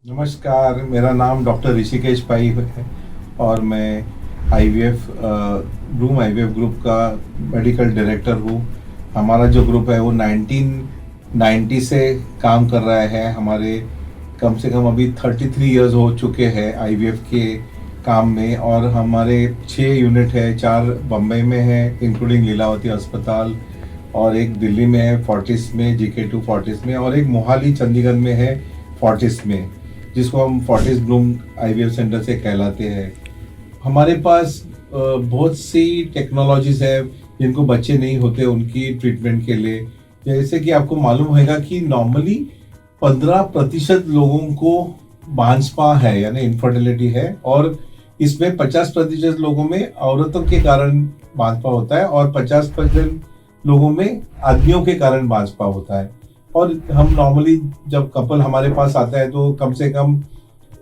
नमस्कार, मेरा नाम डॉक्टर ऋषिकेश पाई है और मैं आईवीएफ ब्लूम आईवीएफ ग्रुप का मेडिकल डायरेक्टर हूँ। हमारा जो ग्रुप है वो 1990 से काम कर रहा है। हमारे कम से कम अभी 33 इयर्स हो चुके हैं आईवीएफ के काम में, और हमारे 6 यूनिट है। 4 बम्बई में है इंक्लूडिंग लीलावती अस्पताल, और एक दिल्ली में है फोर्टिस में, GK2 फोर्टिस में, और एक मोहाली चंडीगढ़ में है फोर्टिस में, जिसको हम फोर्टिस ब्लूम आईवीएफ सेंटर से कहलाते हैं। हमारे पास बहुत सी टेक्नोलॉजीज है जिनको बच्चे नहीं होते उनकी ट्रीटमेंट के लिए। जैसे कि आपको मालूम होगा कि नॉर्मली 15% लोगों को बांझपा है यानी इनफर्टिलिटी है, और इसमें 50% लोगों में औरतों के कारण बांझपा होता है और 50% लोगों में आदमियों के कारण बांझपा होता है। और हम नॉर्मली जब कपल हमारे पास आता है तो कम से कम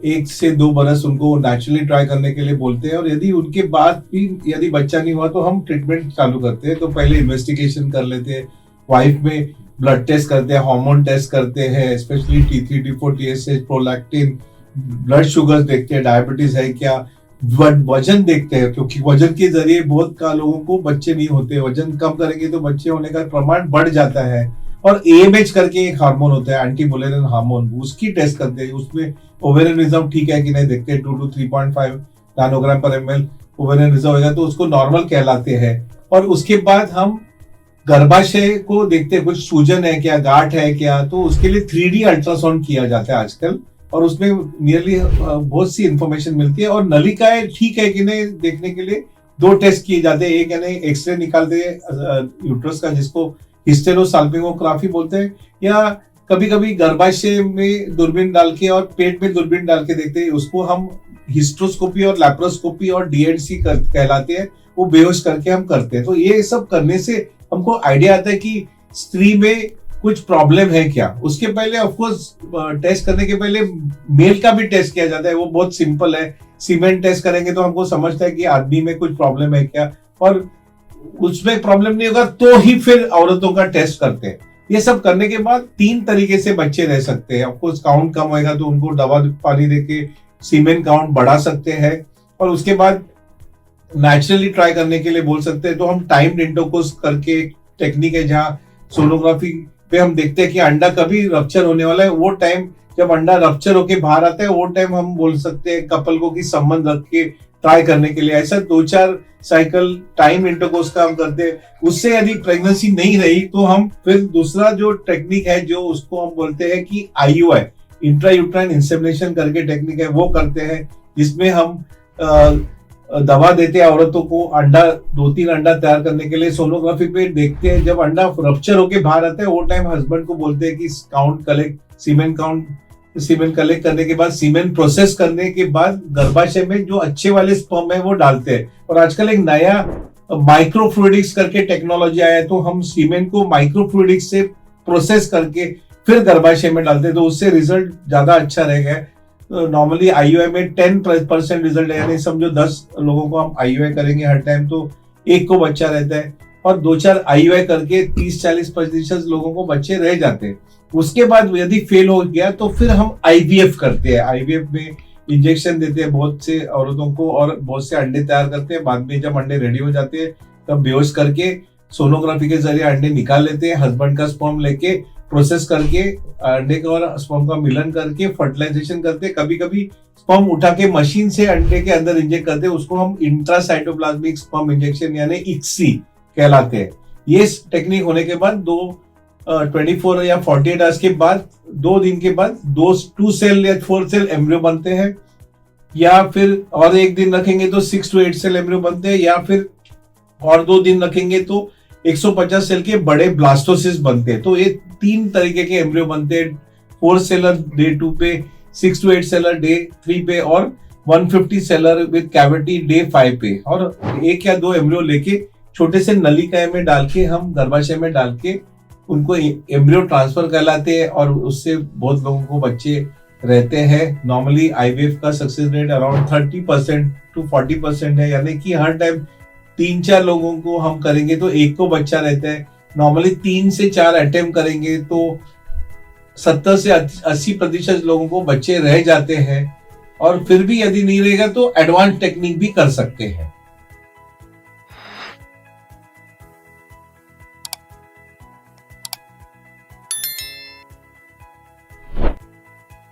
1 से 2 बरस उनको नेचुरली ट्राई करने के लिए बोलते हैं, और यदि उनके बाद भी यदि बच्चा नहीं हुआ तो हम ट्रीटमेंट चालू करते हैं। तो पहले इन्वेस्टिगेशन कर लेते हैं, वाइफ में ब्लड टेस्ट करते हैं, हार्मोन टेस्ट करते हैं, specially T3, T4, TSH, prolactin, blood sugar देखते हैं, डायबिटीज है क्या, वजन देखते हैं, क्योंकि वजन के जरिए बहुत का लोगों को बच्चे नहीं होते। वजन कम करेंगे तो बच्चे होने का प्रमाण बढ़ जाता है। और AMH करके एक हार्मोन होता है, एंटी मुलेरियन हार्मोन, उसकी टेस्ट करते हैं। उसमें ओवेरियन रिजर्व ठीक है कि नहीं देखते हैं। 2 to 3.5 नैनोग्राम पर ml ओवेरियन रिजर्व होगा तो उसको नॉर्मल कहलाते हैं। और उसके बाद हम गर्भाशय को देखते हैं, कुछ सूजन है क्या, गांठ है क्या, तो उसके लिए 3D अल्ट्रासाउंड किया जाता है आजकल, और उसमें नियरली बहुत सी इंफॉर्मेशन मिलती है। और नलिकाएं ठीक है कि नहीं देखने के लिए 2 टेस्ट किए जाते हैं। एक यानी एक्सरे निकालते हैं यूट्रस का, जिसको हिस्टेरोसाल्पिंगोग्राफी बोलते हैं, या कभी कभी गर्भाशय में दूरबीन डाल के और पेट में दूरबीन डाल के देखते हैं। उसको हम हिस्ट्रोस्कोपी और लैप्रोस्कोपी और DNC कहलाते हैं, वो बेहोश करके हम करते हैं। तो ये सब करने से हमको आइडिया आता है कि स्त्री में कुछ प्रॉब्लम है क्या। उसके पहले ऑफ कोर्स टेस्ट करने के पहले मेल का भी टेस्ट किया जाता है, वो बहुत सिंपल है। सीमेंट टेस्ट करेंगे तो हमको समझता है कि आदमी में कुछ प्रॉब्लम है क्या, और उसमें प्रॉब्लम नहीं होगा तो ही फिर औरतों का टेस्ट करते हैं। ये सब करने के बाद 3 तरीके से बच्चे रह सकते हैं। ऑफकोर्स काउंट कम होएगा तो उनको दवा पानी देके सीमेन काउंट बढ़ा सकते हैं, और उसके बाद नेचुरली ट्राई करने के लिए बोल सकते हैं। तो हम टाइम इंटरकोर्स करके टेक्निक है जहाँ सोनोग्राफी पे हम देखते हैं कि अंडा कभी रप्चर होने वाला है। वो टाइम जब अंडा रप्चर होके बाहर आता है, वो टाइम हम बोल सकते हैं कपल को कि संबंध रख के ट्राई करने के लिए। ऐसा 2-4 साइकिल टाइम इंटरकोर्स का हम करते हैं। उससे यदि प्रेगनेंसी नहीं रही तो हम फिर दूसरा जो टेक्निक है, जो उसको हम बोलते हैं कि IUI, इंट्रा यूट्राइन इंसेमिनेशन करके टेक्निक है, वो करते हैं, जिसमें हम दवा देते हैं औरतों को अंडा 2-3 अंडा तैयार करने के लिए। सोनोग्राफी पे देखते हैं, जब अंडा रप्चर होके बाहर आता है वो टाइम हस्बैंड को बोलते हैं कि सीमेन कलेक्ट करने के बाद, सीमेन प्रोसेस करने के बाद गर्भाशय में जो अच्छे वाले स्पर्म है वो डालते हैं। और आजकल एक नया माइक्रोफ्लूइडिक्स करके टेक्नोलॉजी आया है, तो हम सीमेन को माइक्रोफ्लूइडिक्स से प्रोसेस करके फिर गर्भाशय में डालते हैं, तो उससे रिजल्ट ज्यादा अच्छा रहेगा। नॉर्मली IUI में 10% रिजल्ट है, यानी समझो 10 लोगों को हम IUI करेंगे हर टाइम तो 1 को बच्चा रहता है, और 2-4 IUI करके 30-40% लोगों को बच्चे रह जाते हैं। उसके बाद यदि फेल हो गया तो फिर हम IVF करते हैं। IVF में इंजेक्शन देते हैं बहुत से औरतों को, और बहुत से अंडे तैयार करते हैं। बाद में जब अंडे रेडी हो जाते हैं तब बेहोश करके सोनोग्राफी के जरिए अंडे निकाल लेते हैं। हस्बैंड का स्पर्म लेके प्रोसेस करके अंडे का और स्पर्म का मिलन करके फर्टिलाइजेशन करते हैं। कभी कभी स्पर्म उठा के मशीन से अंडे के अंदर इंजेक्ट करते हैं, उसको हम इंट्रासाइटोप्लाज्मिक स्पर्म इंजेक्शन यानी ICSI कहलाते हैं। ये टेक्निक होने के बाद 24 या 48 आवर्स के बाद, 2 दिन के बाद 2 सेल या 4 सेल एम्ब्रियो बनते हैं, या फिर और 1 दिन रखेंगे तो 6 to 8 सेल एम्ब्रियो बनते हैं, या फिर और 2 दिन रखेंगे तो 150 सेल के बड़े ब्लास्टोसिस बनते हैं। तो ये 3 तरीके के एम्ब्रियो बनते हैं, 4 सेलर डे 2 पे, 6 to 8 सेलर डे 3 पे, और 150 सेलर विद कैविटी डे 5 पे। और 1 या 2 एम्ब्रियो लेके छोटे से नलिकाएं में डाल के हम गर्भाशय में डाल के उनको एम्ब्रियो ट्रांसफर कहलाते हैं, और उससे बहुत लोगों को बच्चे रहते हैं। नॉर्मली IVF का सक्सेस रेट अराउंड 30% to 40% है, यानी कि हर टाइम 3-4 लोगों को हम करेंगे तो 1 को बच्चा रहता है। नॉर्मली 3 से 4 अटेम्प्ट करेंगे तो 70 से 80% लोगों को बच्चे रह जाते हैं, और फिर भी यदि नहीं रहेगा तो एडवांस टेक्निक भी कर सकते हैं।